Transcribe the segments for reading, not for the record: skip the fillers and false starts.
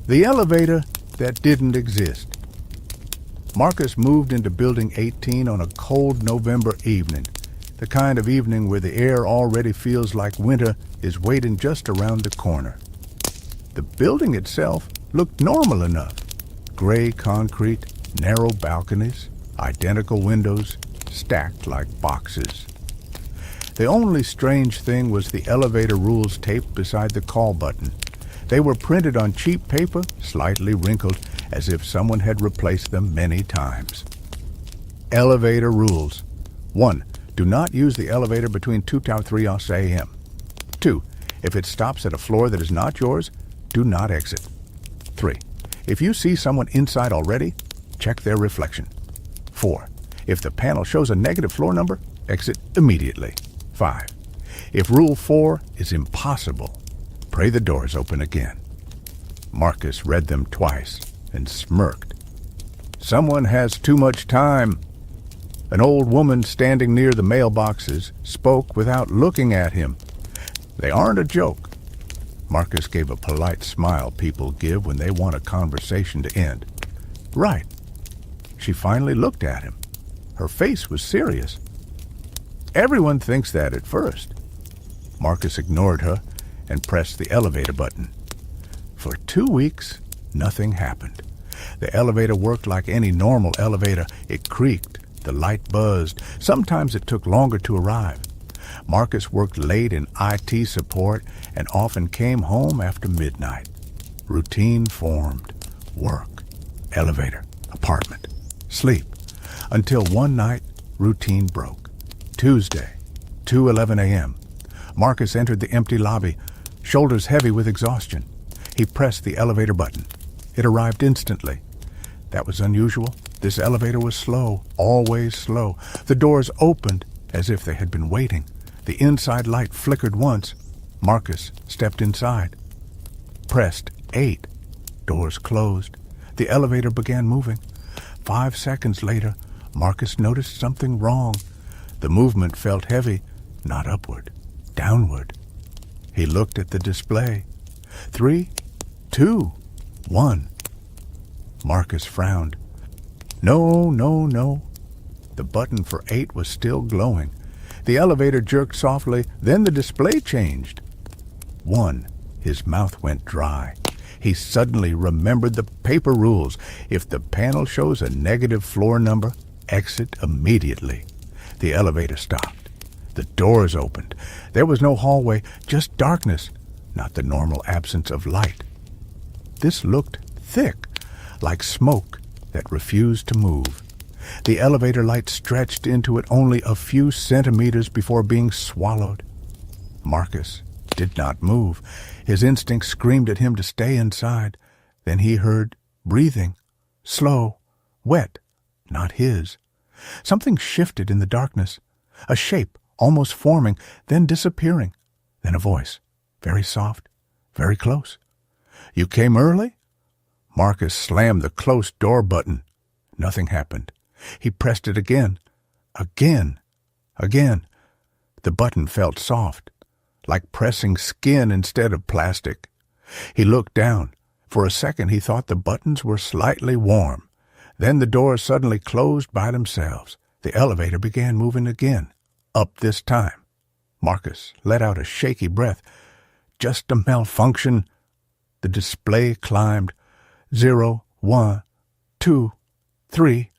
The elevator that didn't exist. Markus moved into Building 18 on a cold November evening, the kind of evening where the air already feels like winter is waiting just around the corner. The building itself looked normal enough. Gray concrete, narrow balconies, identical windows, stacked like boxes. The only strange thing was the elevator rules taped beside the call button. They were printed on cheap paper, slightly wrinkled, as if someone had replaced them many times. Elevator rules. 1. Do not use the elevator between 2 and 3 a.m. 2. If it stops at a floor that is not yours, do not exit. 3. If you see someone inside already, check their reflection. 4. If the panel shows a negative floor number, exit immediately. 5. If Rule 4 is impossible, pray the doors open again. Markus read them twice and smirked. Someone has too much time. An old woman standing near the mailboxes spoke without looking at him. They aren't a joke. Markus gave a polite smile people give when they want a conversation to end. Right. She finally looked at him. Her face was serious. Everyone thinks that at first. Markus ignored her and pressed the elevator button. For 2 weeks, nothing happened. The elevator worked like any normal elevator. It creaked, the light buzzed. Sometimes it took longer to arrive. Markus worked late in IT support and often came home after midnight. Routine formed. Work, elevator, apartment, sleep. Until one night, routine broke. Tuesday, 2:11 a.m. Markus entered the empty lobby, shoulders heavy with exhaustion. He pressed the elevator button. It arrived instantly. That was unusual. This elevator was slow, always slow. The doors opened as if they had been waiting. The inside light flickered once. Markus stepped inside. Pressed 8. Doors closed. The elevator began moving. 5 seconds later, Markus noticed something wrong. The movement felt heavy, not upward, downward. He looked at the display. 3, 2, 1. Markus frowned. No. The button for 8 was still glowing. The elevator jerked softly, then the display changed. 1. His mouth went dry. He suddenly remembered the paper rules. If the panel shows a negative floor number, exit immediately. The elevator stopped. The doors opened. There was no hallway, just darkness, not the normal absence of light. This looked thick, like smoke that refused to move. The elevator light stretched into it only a few centimeters before being swallowed. Markus did not move. His instinct screamed at him to stay inside. Then he heard breathing, slow, wet, not his. Something shifted in the darkness, a shape almost forming, then disappearing. Then a voice, very soft, very close. You came early? Markus slammed the close door button. Nothing happened. He pressed it again. Again. The button felt soft, like pressing skin instead of plastic. He looked down. For a second he thought the buttons were slightly warm. Then the doors suddenly closed by themselves. The elevator began moving again, up this time. Markus let out a shaky breath. Just a malfunction. The display climbed. 0, 1, 2, 3.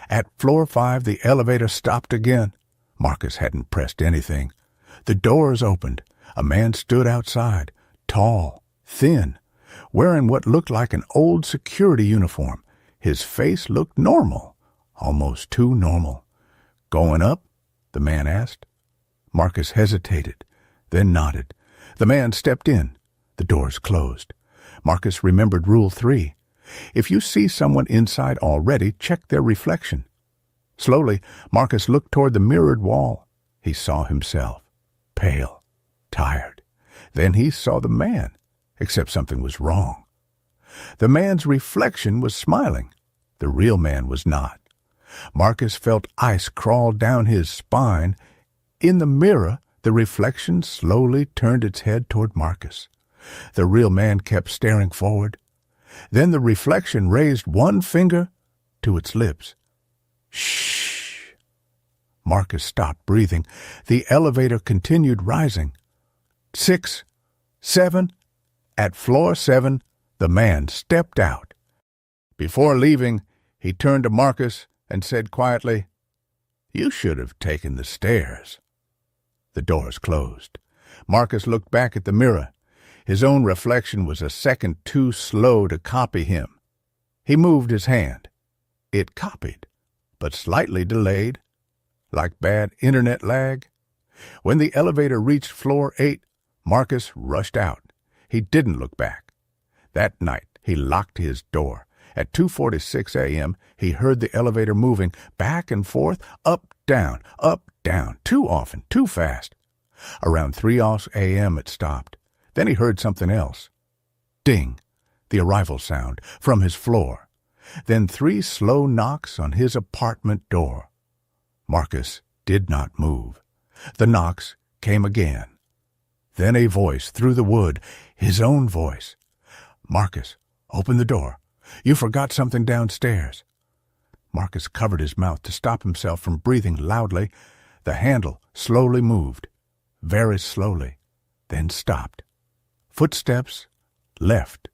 At floor 5, the elevator stopped again. Markus hadn't pressed anything. The doors opened. A man stood outside, tall, thin, wearing what looked like an old security uniform. His face looked normal, almost too normal. Going up? The man asked. Markus hesitated, then nodded. The man stepped in. The doors closed. Markus remembered Rule 3. If you see someone inside already, check their reflection. Slowly, Markus looked toward the mirrored wall. He saw himself, pale, tired. Then he saw the man, except something was wrong. The man's reflection was smiling. The real man was not. Markus felt ice crawl down his spine. In the mirror, the reflection slowly turned its head toward Markus. The real man kept staring forward. Then the reflection raised one finger to its lips. Shh. Markus stopped breathing. The elevator continued rising. 6, 7. At floor 7, the man stepped out. Before leaving, he turned to Markus and said quietly, "You should have taken the stairs." The doors closed. Markus looked back at the mirror. His own reflection was a second too slow to copy him. He moved his hand. It copied, but slightly delayed, like bad internet lag. When the elevator reached floor 8, Markus rushed out. He didn't look back. That night, he locked his door. At 2:46 a.m., he heard the elevator moving back and forth, up, down, too often, too fast. Around 3 a.m. it stopped. Then he heard something else. Ding, the arrival sound, from his floor. Then 3 slow knocks on his apartment door. Markus did not move. The knocks came again. Then a voice through the wood, his own voice. "Markus, open the door. You forgot something downstairs." Markus covered his mouth to stop himself from breathing loudly. The handle slowly moved, very slowly, then stopped. Footsteps left.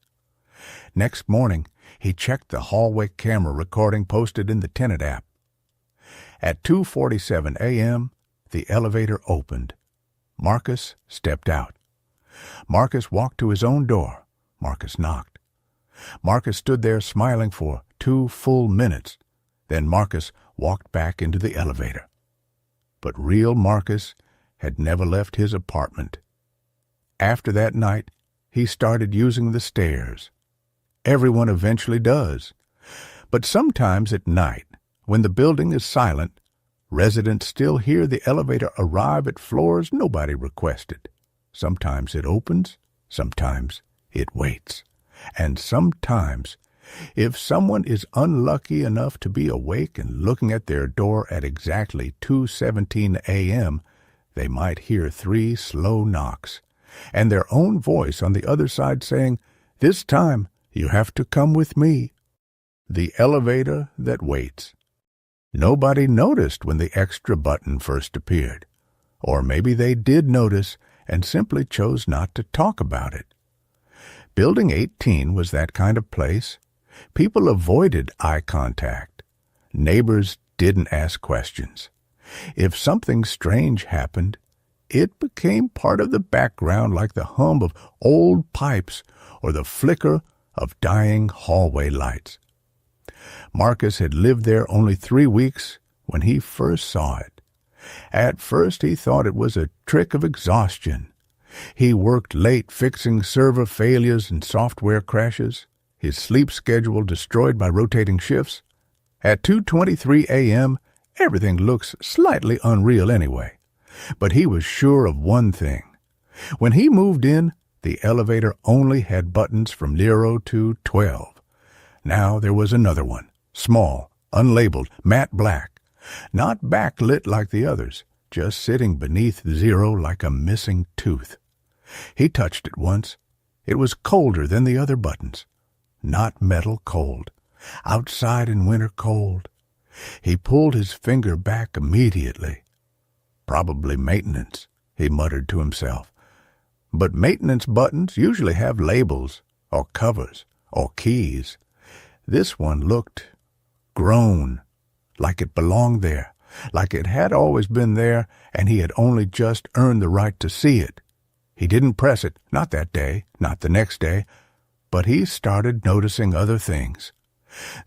Next morning, he checked the hallway camera recording posted in the Tenant app. At 2:47 a.m., the elevator opened. Markus stepped out. Markus walked to his own door. Markus knocked. Markus stood there smiling for 2 full minutes. Then Markus walked back into the elevator. But real Markus had never left his apartment. After that night, he started using the stairs. Everyone eventually does. But sometimes at night, when the building is silent, residents still hear the elevator arrive at floors nobody requested. Sometimes it opens, sometimes it waits. And sometimes, if someone is unlucky enough to be awake and looking at their door at exactly 2:17 a.m., they might hear 3 slow knocks, and their own voice on the other side saying, "This time you have to come with me." The elevator that waits. Nobody noticed when the extra button first appeared. Or maybe they did notice and simply chose not to talk about it. Building 18 was that kind of place. People avoided eye contact. Neighbors didn't ask questions. If something strange happened, it became part of the background like the hum of old pipes or the flicker of dying hallway lights. Markus had lived there only 3 weeks when he first saw it. At first he thought it was a trick of exhaustion. He worked late fixing server failures and software crashes, his sleep schedule destroyed by rotating shifts. At 2:23 a.m., everything looks slightly unreal anyway. But he was sure of one thing. When he moved in, the elevator only had buttons from 0 to 12. Now there was another one, small, unlabeled, matte black, not backlit like the others, just sitting beneath 0 like a missing tooth. He touched it once. It was colder than the other buttons. Not metal cold. Outside in winter cold. He pulled his finger back immediately. Probably maintenance, he muttered to himself. But maintenance buttons usually have labels, or covers, or keys. This one looked grown, like it belonged there, like it had always been there, and he had only just earned the right to see it. He didn't press it, not that day, not the next day, but he started noticing other things.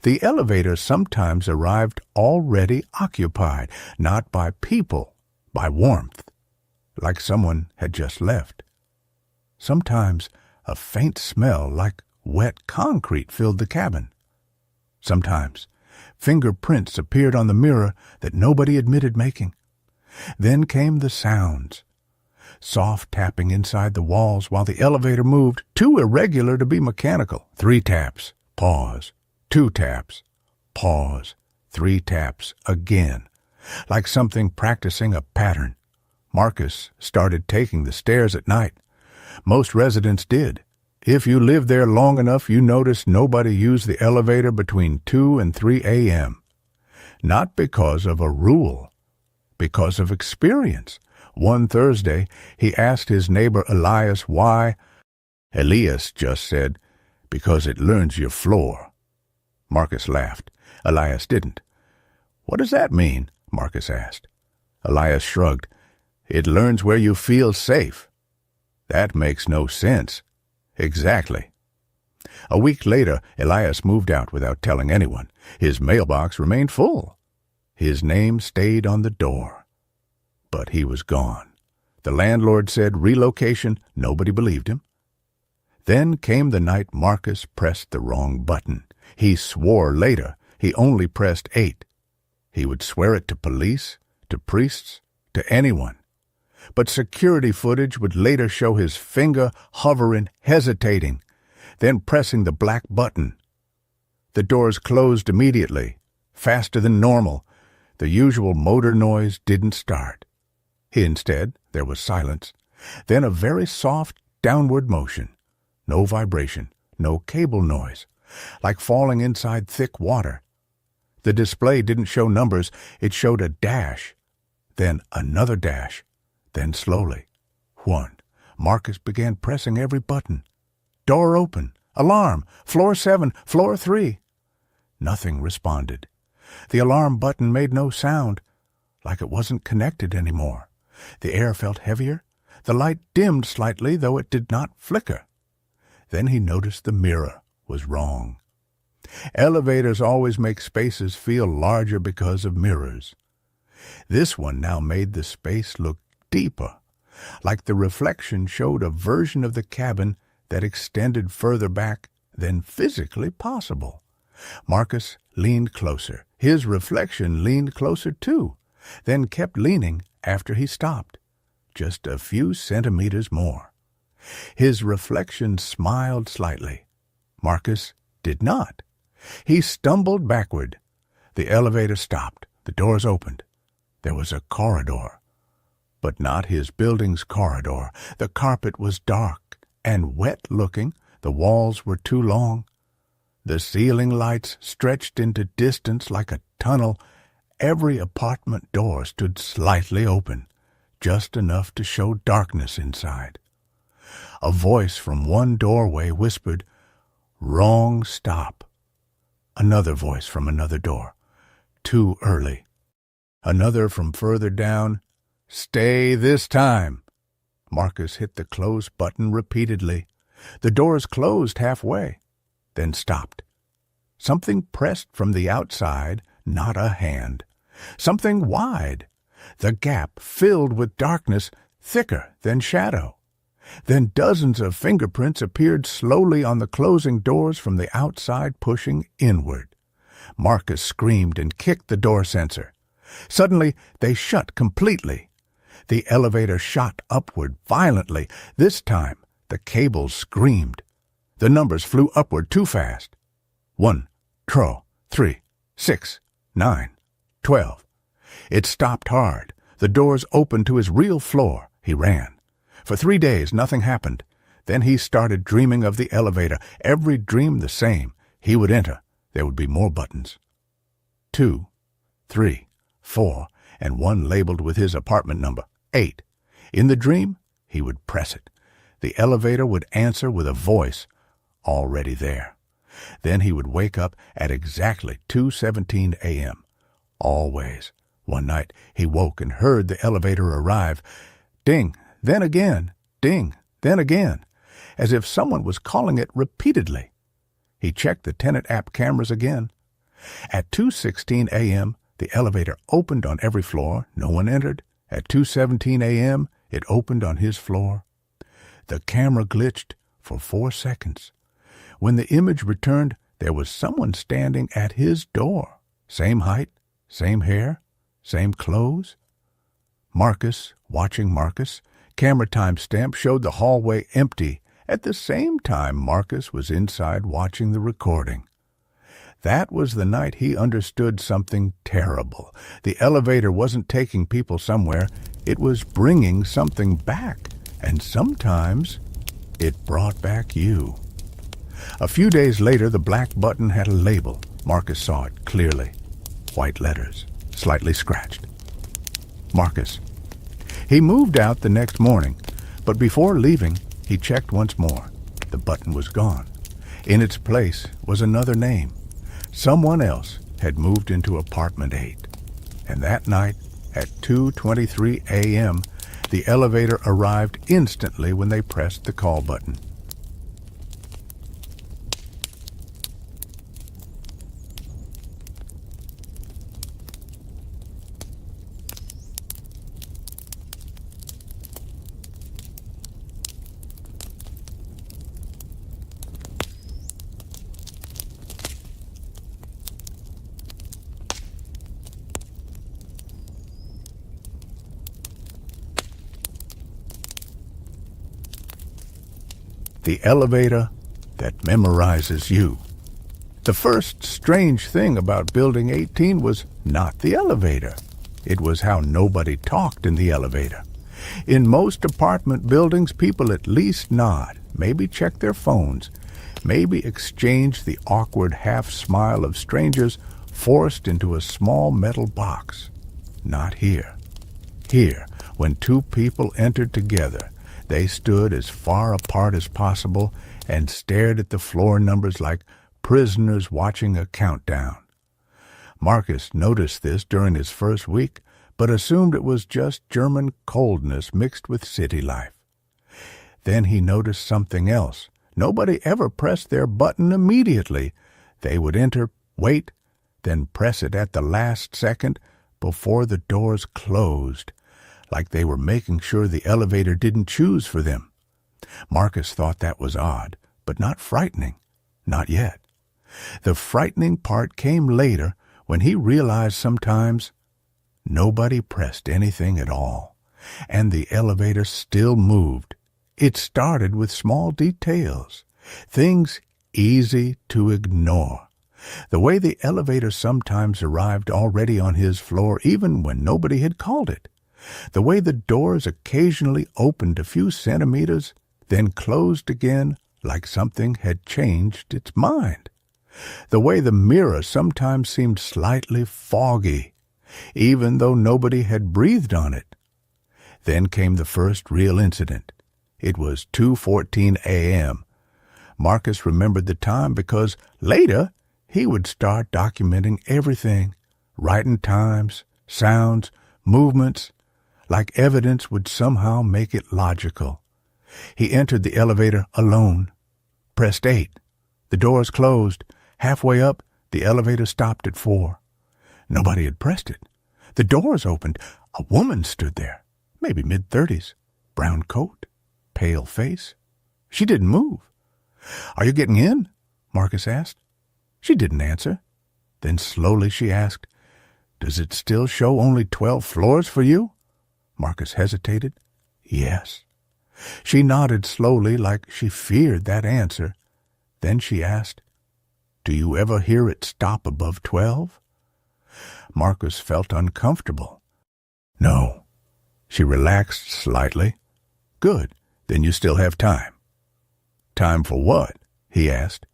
The elevator sometimes arrived already occupied, not by people, by warmth, like someone had just left. Sometimes a faint smell like wet concrete filled the cabin. Sometimes fingerprints appeared on the mirror that nobody admitted making. Then came the sounds. Soft tapping inside the walls while the elevator moved, too irregular to be mechanical. 3 taps, pause. 2 taps, pause. 3 taps again, like something practicing a pattern. Markus started taking the stairs at night. Most residents did. If you live there long enough, you notice nobody used the elevator between 2 and 3 a.m. Not because of a rule, because of experience. One Thursday, he asked his neighbor Elias why. Elias just said, "Because it learns your floor." Markus laughed. Elias didn't. "What does that mean?" Markus asked. Elias shrugged. "It learns where you feel safe." "That makes no sense." "Exactly." A week later, Elias moved out without telling anyone. His mailbox remained full. His name stayed on the door. But he was gone. The landlord said relocation. Nobody believed him. Then came the night Markus pressed the wrong button. He swore later he only pressed 8. He would swear it to police, to priests, to anyone. But security footage would later show his finger hovering, hesitating, then pressing the black button. The doors closed immediately, faster than normal. The usual motor noise didn't start. Instead, there was silence, then a very soft downward motion. No vibration, no cable noise, like falling inside thick water. The display didn't show numbers, it showed a dash, then another dash, then slowly. 1. Markus began pressing every button. Door open, alarm, floor 7, floor 3. Nothing responded. The alarm button made no sound, like it wasn't connected anymore. The air felt heavier. The light dimmed slightly, though it did not flicker. Then he noticed the mirror was wrong. Elevators always make spaces feel larger because of mirrors. This one now made the space look deeper, like the reflection showed a version of the cabin that extended further back than physically possible. Markus leaned closer. His reflection leaned closer too, then kept leaning after he stopped, just a few centimeters more. His reflection smiled slightly. Markus did not. He stumbled backward. The elevator stopped. The doors opened. There was a corridor, but not his building's corridor. The carpet was dark and wet-looking. The walls were too long. The ceiling lights stretched into distance like a tunnel. Every apartment door stood slightly open, just enough to show darkness inside. A voice from one doorway whispered, "Wrong stop." Another voice from another door, "Too early." Another from further down, "Stay this time." Markus hit the close button repeatedly. The doors closed halfway, then stopped. Something pressed from the outside, not a hand. Something wide. The gap filled with darkness, thicker than shadow. Then dozens of fingerprints appeared slowly on the closing doors from the outside, pushing inward. Markus screamed and kicked the door sensor. Suddenly, they shut completely. The elevator shot upward violently. This time, the cables screamed. The numbers flew upward too fast. 1, 2, 3, 6, 9, 12. It stopped hard. The doors opened to his real floor. He ran. For 3 days, nothing happened. Then he started dreaming of the elevator. Every dream the same. He would enter. There would be more buttons. 2, 3, 4, and one labeled with his apartment number, 8. In the dream, he would press it. The elevator would answer with a voice already there. Then he would wake up at exactly 2:17 a.m. Always. One night he woke and heard the elevator arrive. Ding, then again, ding, then again, as if someone was calling it repeatedly. He checked the tenant app cameras again. At 2:16 a.m., the elevator opened on every floor. No one entered. At 2:17 a.m., it opened on his floor. The camera glitched for 4 seconds. When the image returned, there was someone standing at his door. Same height, same hair, same clothes. Markus, watching Markus. Camera timestamp showed the hallway empty. At the same time, Markus was inside watching the recording. That was the night he understood something terrible. The elevator wasn't taking people somewhere. It was bringing something back. And sometimes It brought back you. A few days later, the black button had a label. Markus saw it clearly. White letters, slightly scratched. Markus. He moved out the next morning, but before leaving, he checked once more. The button was gone. In its place was another name. Someone else had moved into apartment 8. And that night, at 2:23 a.m., the elevator arrived instantly when they pressed the call button. The elevator that memorizes you. The first strange thing about Building 18 was not the elevator. It was how nobody talked in the elevator. In most apartment buildings, people at least nod, maybe check their phones, maybe exchange the awkward half-smile of strangers forced into a small metal box. Not here. Here, when two people entered together, they stood as far apart as possible and stared at the floor numbers like prisoners watching a countdown. Markus noticed this during his first week, but assumed it was just German coldness mixed with city life. Then he noticed something else. Nobody ever pressed their button immediately. They would enter, wait, then press it at the last second before the doors closed, like they were making sure the elevator didn't choose for them. Markus thought that was odd, but not frightening. Not yet. The frightening part came later when he realized sometimes nobody pressed anything at all, and the elevator still moved. It started with small details, things easy to ignore. The way the elevator sometimes arrived already on his floor even when nobody had called it. The way the doors occasionally opened a few centimeters, then closed again like something had changed its mind. The way the mirror sometimes seemed slightly foggy, even though nobody had breathed on it. Then came the first real incident. It was 2:14 a.m. Markus remembered the time because later he would start documenting everything, writing times, sounds, movements, like evidence would somehow make it logical. He entered the elevator alone, pressed 8. The doors closed. Halfway up, the elevator stopped at 4. Nobody had pressed it. The doors opened. A woman stood there, maybe mid-30s, brown coat, pale face. She didn't move. "Are you getting in?" Markus asked. She didn't answer. Then slowly she asked, "Does it still show only 12 floors for you?" Markus hesitated. "Yes." She nodded slowly like she feared that answer. Then she asked, "Do you ever hear it stop above 12? Markus felt uncomfortable. "No." She relaxed slightly. "Good. Then you still have time." "Time for what?" he asked.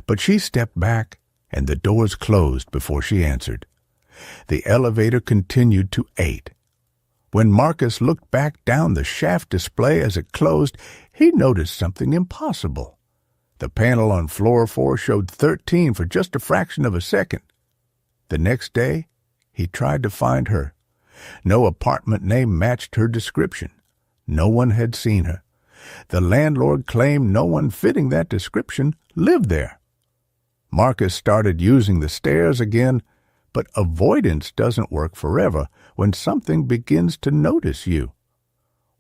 But she stepped back, and the doors closed before she answered. The elevator continued to 8. When Markus looked back down the shaft display as it closed, he noticed something impossible. The panel on floor 4 showed 13 for just a fraction of a second. The next day, he tried to find her. No apartment name matched her description. No one had seen her. The landlord claimed no one fitting that description lived there. Markus started using the stairs again, but avoidance doesn't work forever when something begins to notice you.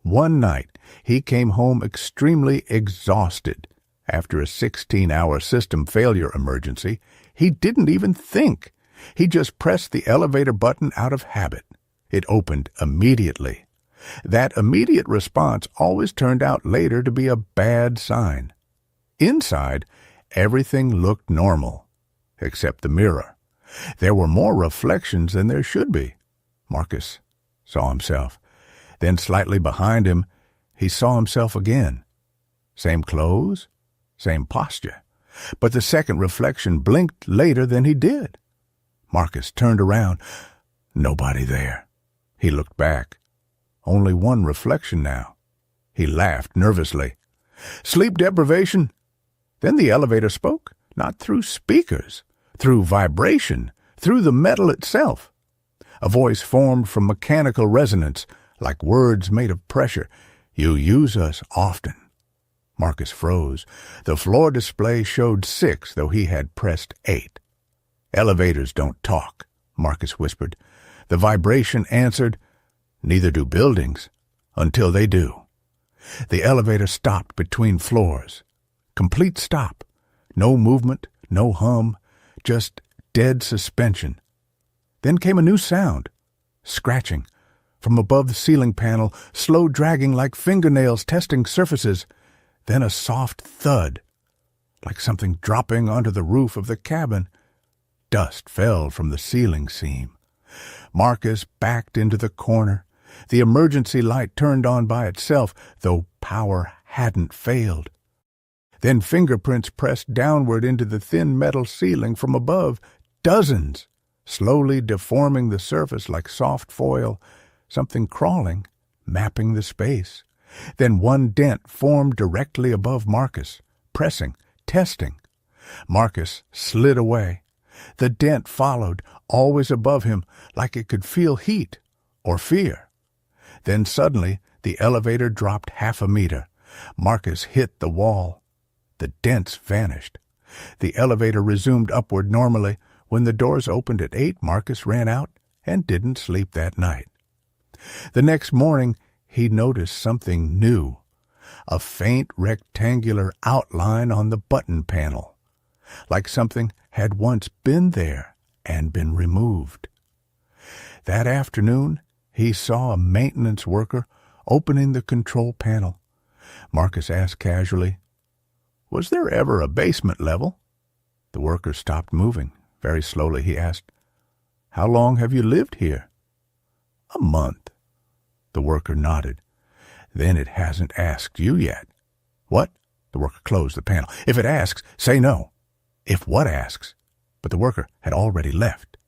One night, he came home extremely exhausted. After a 16-hour system failure emergency, he didn't even think. He just pressed the elevator button out of habit. It opened immediately. That immediate response always turned out later to be a bad sign. Inside, everything looked normal, except the mirror. There were more reflections than there should be. Markus saw himself. Then slightly behind him, he saw himself again. Same clothes, same posture. But the second reflection blinked later than he did. Markus turned around. Nobody there. He looked back. Only one reflection now. He laughed nervously. Sleep deprivation? Then the elevator spoke, not through speakers, through vibration, through the metal itself. A voice formed from mechanical resonance, like words made of pressure. You use us often. Markus froze. The floor display showed 6, though he had pressed 8. Elevators don't talk, Markus whispered. The vibration answered, neither do buildings, until they do. The elevator stopped between floors. Complete stop. No movement, no hum, just dead suspension. Then came a new sound, scratching. From above the ceiling panel, slow dragging like fingernails testing surfaces. Then a soft thud, like something dropping onto the roof of the cabin. Dust fell from the ceiling seam. Markus backed into the corner. The emergency light turned on by itself, though power hadn't failed. Then fingerprints pressed downward into the thin metal ceiling from above, dozens, slowly deforming the surface like soft foil, something crawling, mapping the space. Then one dent formed directly above Markus, pressing, testing. Markus slid away. The dent followed, always above him, like it could feel heat or fear. Then suddenly the elevator dropped 1/2 meter. Markus hit the wall. The dents vanished. The elevator resumed upward normally. When the doors opened at 8, Markus ran out and didn't sleep that night. The next morning, he noticed something new, a faint rectangular outline on the button panel, like something had once been there and been removed. That afternoon, he saw a maintenance worker opening the control panel. Markus asked casually, "Was there ever a basement level?" The worker stopped moving. Very slowly he asked, "How long have you lived here?" "A month." The worker nodded. "Then it hasn't asked you yet." "What?" The worker closed the panel. "If it asks, say no." "If what asks?" But the worker had already left.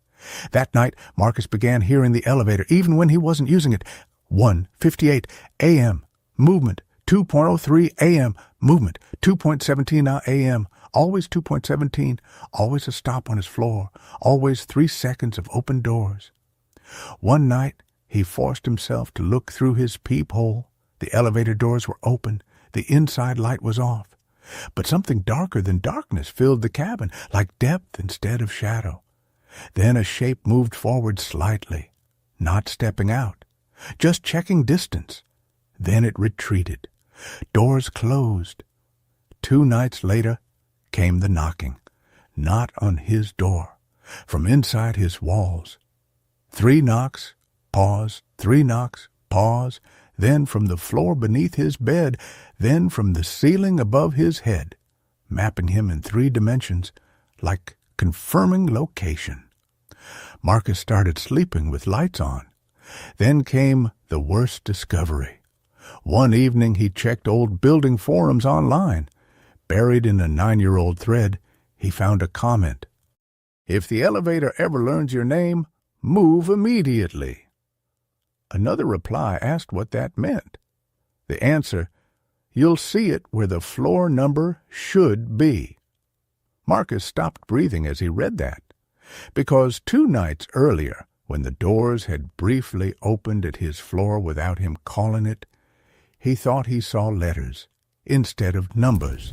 That night, Markus began hearing the elevator, even when he wasn't using it. 1:58 a.m. Movement. 2.03 a.m. Movement. 2.17 a.m. Always 2.17. Always a stop on his floor. Always 3 seconds of open doors. One night, he forced himself to look through his peephole. The elevator doors were open. The inside light was off. But something darker than darkness filled the cabin, like depth instead of shadow. Then a shape moved forward slightly, not stepping out, just checking distance. Then it retreated. Doors closed. 2 nights later came the knocking, not on his door, from inside his walls. 3 knocks, pause, 3 knocks, pause, then from the floor beneath his bed, then from the ceiling above his head, mapping him in 3 dimensions, like confirming location. Markus started sleeping with lights on. Then came the worst discovery. One evening he checked old building forums online. Buried in a 9-year-old thread, he found a comment. "If the elevator ever learns your name, move immediately." Another reply asked what that meant. The answer, "You'll see it where the floor number should be." Markus stopped breathing as he read that, because 2 nights earlier, when the doors had briefly opened at his floor without him calling it, he thought he saw letters instead of numbers.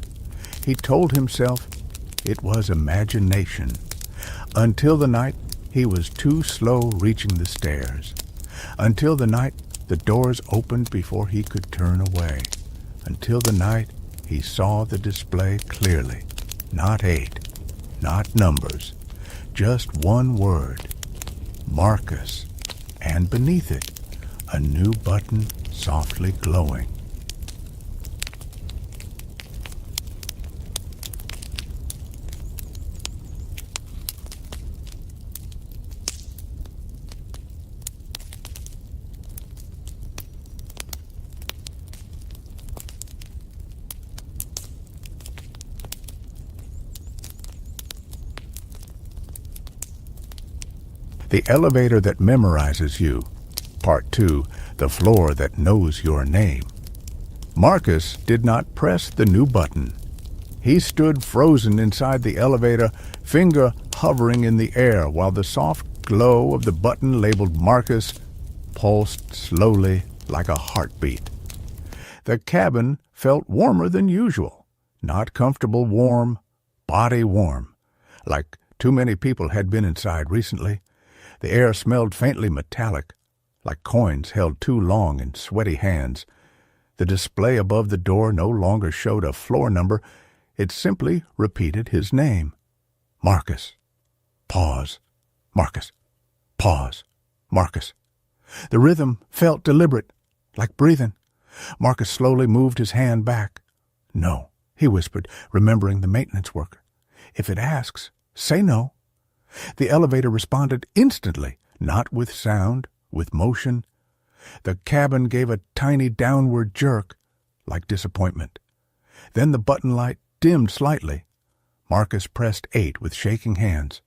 He told himself it was imagination. Until the night he was too slow reaching the stairs. Until the night the doors opened before he could turn away. Until the night he saw the display clearly. Not 8, not numbers, just one word, Markus, and beneath it, a new button softly glowing. The elevator that memorizes you. Part 2, the floor that knows your name. Markus did not press the new button. He stood frozen inside the elevator, finger hovering in the air, while the soft glow of the button labeled Markus pulsed slowly like a heartbeat. The cabin felt warmer than usual. Not comfortable warm, body warm, like too many people had been inside recently. The air smelled faintly metallic, like coins held too long in sweaty hands. The display above the door no longer showed a floor number. It simply repeated his name. Markus. Pause. Markus. Pause. Markus. The rhythm felt deliberate, like breathing. Markus slowly moved his hand back. No, he whispered, remembering the maintenance worker. If it asks, say no. The elevator responded instantly, not with sound, with motion. The cabin gave a tiny downward jerk, like disappointment. Then the button light dimmed slightly. Markus pressed 8 with shaking hands.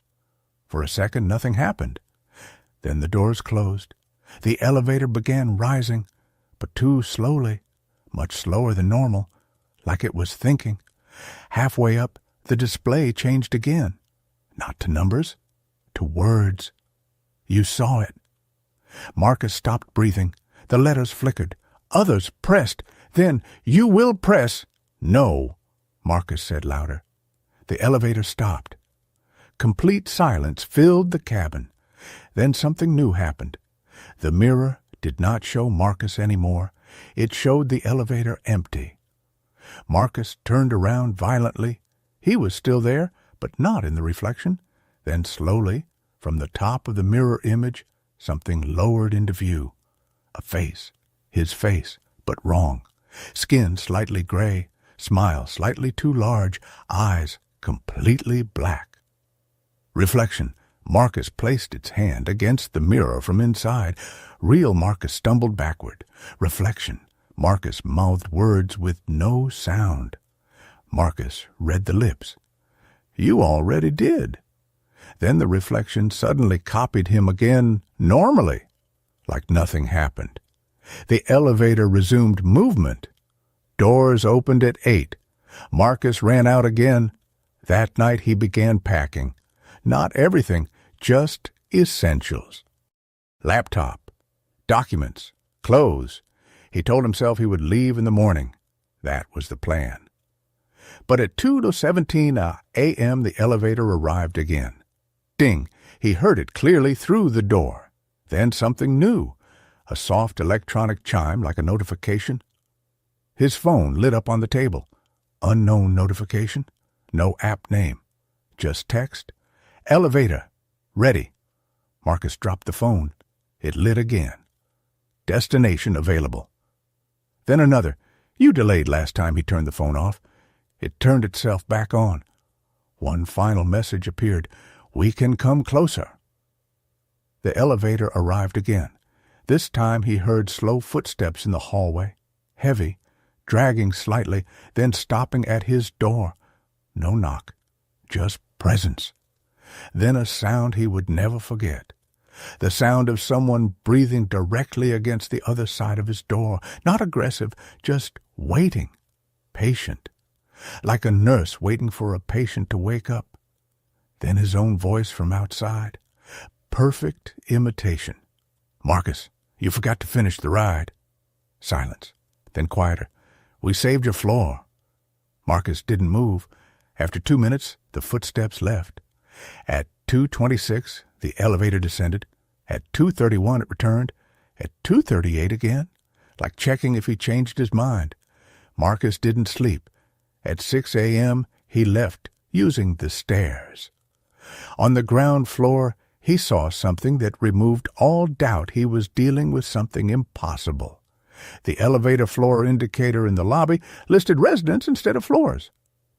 For a second, nothing happened. Then the doors closed. The elevator began rising, but too slowly, much slower than normal, like it was thinking. Halfway up, the display changed again. Not to numbers, to words. You saw it. Markus stopped breathing. The letters flickered. Others pressed. Then, you will press. No, Markus said louder. The elevator stopped. Complete silence filled the cabin. Then something new happened. The mirror did not show Markus anymore. It showed the elevator empty. Markus turned around violently. He was still there, but not in the reflection. Then slowly, from the top of the mirror image, something lowered into view. A face. His face, but wrong. Skin slightly gray. Smile slightly too large. Eyes completely black. Reflection. Markus placed its hand against the mirror from inside. Real Markus stumbled backward. Reflection. Markus mouthed words with no sound. Markus read the lips. You already did. Then the reflection suddenly copied him again normally, like nothing happened. The elevator resumed movement. Doors opened at 8. Markus ran out again. That night he began packing. Not everything, just essentials. Laptop, documents, clothes. He told himself he would leave in the morning. That was the plan. But at 2:17 a.m. the elevator arrived again. Ding! He heard it clearly through the door. Then something new. A soft electronic chime like a notification. His phone lit up on the table. Unknown notification. No app name. Just text. Elevator. Ready. Markus dropped the phone. It lit again. Destination available. Then another. You delayed last time he turned the phone off. It turned itself back on. One final message appeared. We can come closer. The elevator arrived again. This time he heard slow footsteps in the hallway. Heavy, dragging slightly, then stopping at his door. No knock. Just presence. Then a sound he would never forget. The sound of someone breathing directly against the other side of his door. Not aggressive, just waiting. Patient. Like a nurse waiting for a patient to wake up. Then his own voice from outside. Perfect imitation. Markus, you forgot to finish the ride. Silence. Then quieter. We saved your floor. Markus didn't move. After 2 minutes, the footsteps left. At 2:26, the elevator descended. At 2:31, it returned. At 2:38 again, like checking if he changed his mind. Markus didn't sleep. At 6 a.m., he left, using the stairs. On the ground floor, he saw something that removed all doubt he was dealing with something impossible. The elevator floor indicator in the lobby listed residents instead of floors.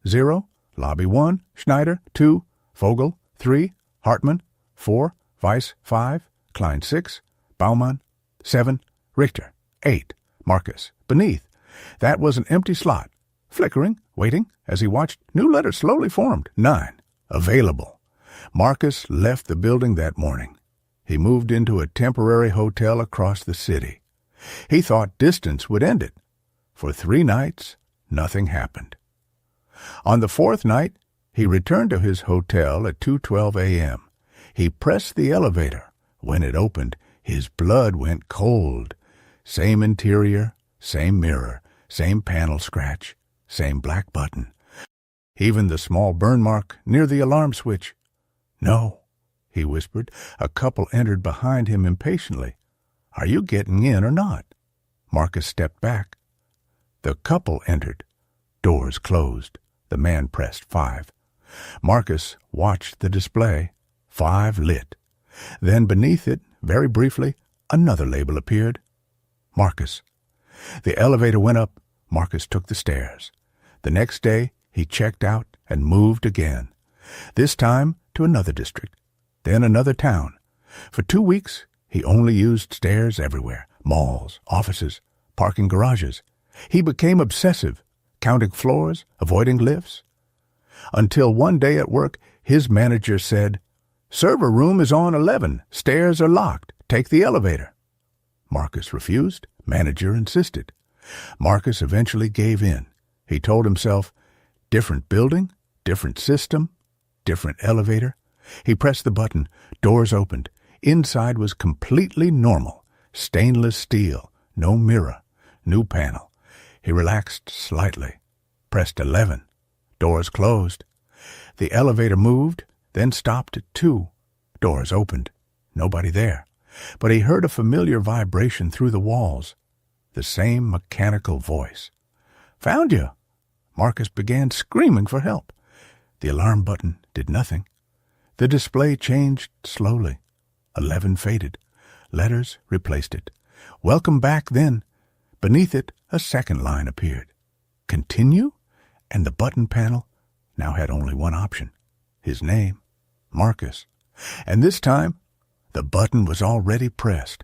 0, Lobby 1, Schneider, 2, Vogel, 3, Hartmann, 4, Weiss, 5, Klein, 6, Baumann, 7, Richter, 8, Markus. Beneath, that was an empty slot, flickering, waiting, as he watched new letters slowly formed. 9, available. Markus left the building that morning. he moved into a temporary hotel across the city. He thought distance would end it. For 3 nights, nothing happened. On the 4th night, he returned to his hotel at 2:12 a.m. He pressed the elevator. When it opened, his blood went cold. Same interior, same mirror, same panel scratch, same black button. Even the small burn mark near the alarm switch. "No," he whispered. A couple entered behind him impatiently. "Are you getting in or not?" Markus stepped back. The couple entered. Doors closed. The man pressed 5. Markus watched the display. 5 lit. Then beneath it, very briefly, another label appeared. Markus. The elevator went up. Markus took the stairs. The next day, he checked out and moved again. This time to another district, then another town. For 2 weeks, he only used stairs everywhere. Malls, offices, parking garages. He became obsessive, counting floors, avoiding lifts. Until one day at work, his manager said, "Server room is on 11. Stairs are locked. Take the elevator." Markus refused. Manager insisted. Markus eventually gave in. He told himself, different building, different system, different elevator. He pressed the button. Doors opened. Inside was completely normal. Stainless steel. No mirror. New panel. He relaxed slightly. Pressed 11. Doors closed. The elevator moved, then stopped at 2. Doors opened. Nobody there. But he heard a familiar vibration through the walls. The same mechanical voice. "Found you!" Markus began screaming for help. The alarm button did nothing. The display changed slowly. 11 faded. Letters replaced it. "Welcome back," then. Beneath it, a second line appeared. "Continue?" And the button panel now had only one option. His name, Markus. And this time, the button was already pressed.